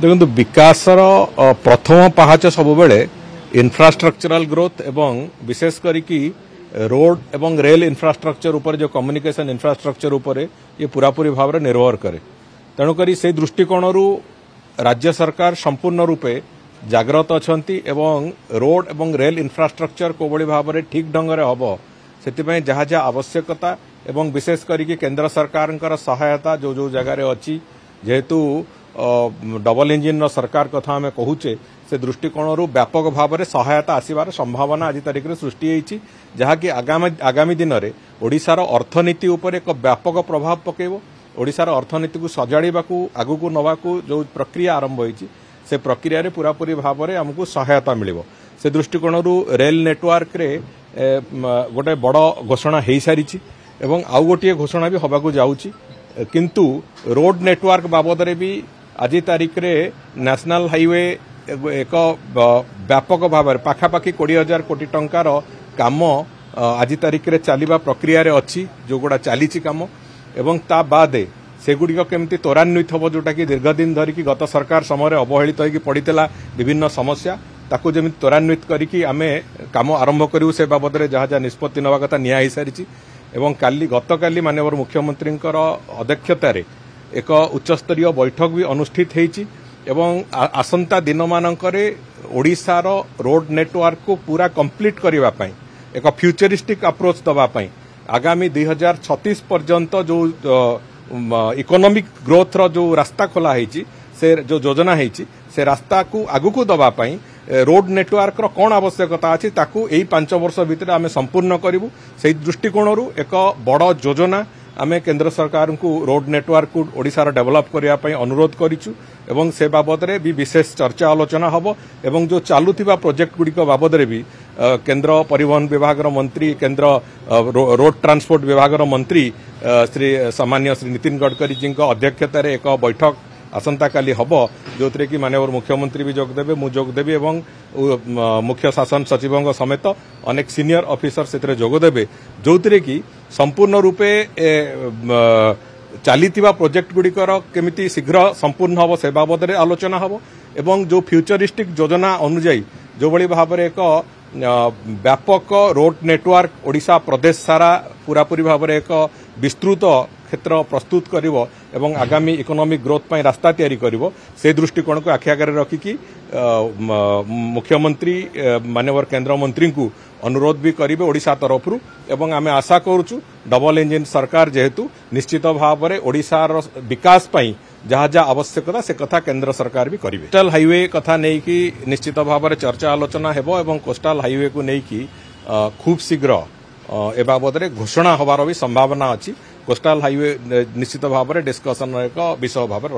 देखो विकासर प्रथम पहाच सब बेले इन्फ्रास्ट्रक्चरल ग्रोथ एवं विशेष करिकी रोड एवं रेल इन्फ्रास्ट्रक्चर उपर जो कम्युनिकेशन इन्फ्रास्ट्रक्चर उपर ये पूरापूरी भाव में निर्भर करे। तेणुक से दृष्टिकोण राज्य सरकार संपूर्ण रूपे जाग्रत अछंती एवं रोड एवं रेल इन्फ्रास्ट्रक्चर को बड़ी भाव में ठीक ढंग से हम से जहाँ जहाँ आवश्यकता एवं विशेष करिकी केंद्र सरकार सहायता जो जो जगार अच्छी जेहेतु डबल इंजिन सरकार कथा आम कहूचे से दृष्टिकोण व्यापक भाव में सहायता आसबार संभावना आज तारीख में सृष्टि होती जहाँकि आगामी दिन में ओडिशार अर्थनीति उपर एक व्यापक प्रभाव पकेब। ओडिशार अर्थनीति को सजाड़ा आगू को नवाकू जो प्रक्रिया आरंभ होती से प्रक्रिया रे पूरापूरी भाव में आमको सहायता मिल से दृष्टिकोण रेल नेटवर्क रे गोटे बड़ घोषणा हो सारी एवं आउ गोटे घोषणा भी हवाक जाऊँगी किंतु रोड नेटवर्क बाबद भी आज तारीख रे नेशनल हाईवे एक व्यापक भाव में पाखापाखि 20,000 कोटी टंकार काम आज तारीख रे चलवा प्रक्रिया रे अच्छी जो गुड़ा चली काम एवं ता बाद सेगुड़िक केमती त्वरान्वित हम जोटा कि दीर्घ दिन धरिकी गत सरकार समय अवहेलित होगी पड़ता विभिन्न समस्या ताकू जमी त्वरान्वित करिकी आमे काम आरंभ करूँ से बाबद में जहाँ जहाँ निष्पत्ति नवा कथा निया हो सारी एवं गतकाली माननीय मुख्यमंत्री अध्यक्षतार एक उच्चस्तरीय बैठक भी अनुष्ठित होती एवं आसंता दिन मानकरे ओडिशार रोड नेटवर्क को पूरा कंप्लीट करने एक फ्यूचरिस्टिक अप्रोच दवापाई आगामी 2036 पर्यंत जो इकोनॉमिक ग्रोथ रो जो रास्ता खोला है से जो योजना है से रास्ता को आगू को दवापाई रोड नेटवर्क रो कौन आवश्यकता अच्छी ताकू यही 5 वर्ष भितर आम संपूर्ण करूँ से दृष्टिकोण एक बड़ योजना आमे केंद्र सरकार को रोड नेटवर्क को ओडिशार डेवलप करने अनुरोध करिचु एवं से बाबद रे भी विशेष चर्चा आलोचना हबो एवं जो चालुथिबा प्रोजेक्ट गुड़िक बाबद रे भी केंद्र परिवहन विभाग मंत्री केंद्र रोड ट्रांसपोर्ट विभाग मंत्री श्री सामान्य श्री नितिन गडकरी जी अध्यक्षतार एक बैठक आसंता काली हब जो कि माननीय मुख्यमंत्री भी जोगदेवे मु जोगदेवी एवं मुख्य शासन सचिव समेत अनेक सीनियर ऑफिसर से जोगदेवे जो कि संपूर्ण रूपे चलीथिबा प्रोजेक्ट गुड़िकर केमिति शीघ्र संपूर्ण हम से बाबद में आलोचना हम एवं जो फ्यूचरिस्टिक योजना अनुजाई जो बड़ी भाव में एक व्यापक रोड नेटवर्क ओडिशा प्रदेश सारा पूरापूरी भाव में एक विस्तृत क्षेत्र प्रस्तुत करिवो एवं आगामी इकोनॉमिक ग्रोथ पर रास्ता तैयारी करिवो से दृष्टिकोण को आखि आगे रखिकी मुख्यमंत्री माननीय केंद्र मंत्री को अनुरोध भी करेंगे ओडिशा तरफ एवं आमे आशा करूँ डबल इंजिन सरकार जेहेतु निश्चित भाव में ओडिशार विकास पाई जहाँ जहाँ आवश्यकता से कथा केंद्र सरकार भी करेंगे। कोस्टाल हाईवे कथा नहीं कि निश्चित भाव में चर्चा आलोचना हेबो एवं कोस्टाल हाईवे को नहीं कि खूब शीघ्र ए बाबद में घोषणा होबार भी संभावना अच्छी। कोस्टाल हाईवे निश्चित भाव में डिस्कसन एक विषय भाव में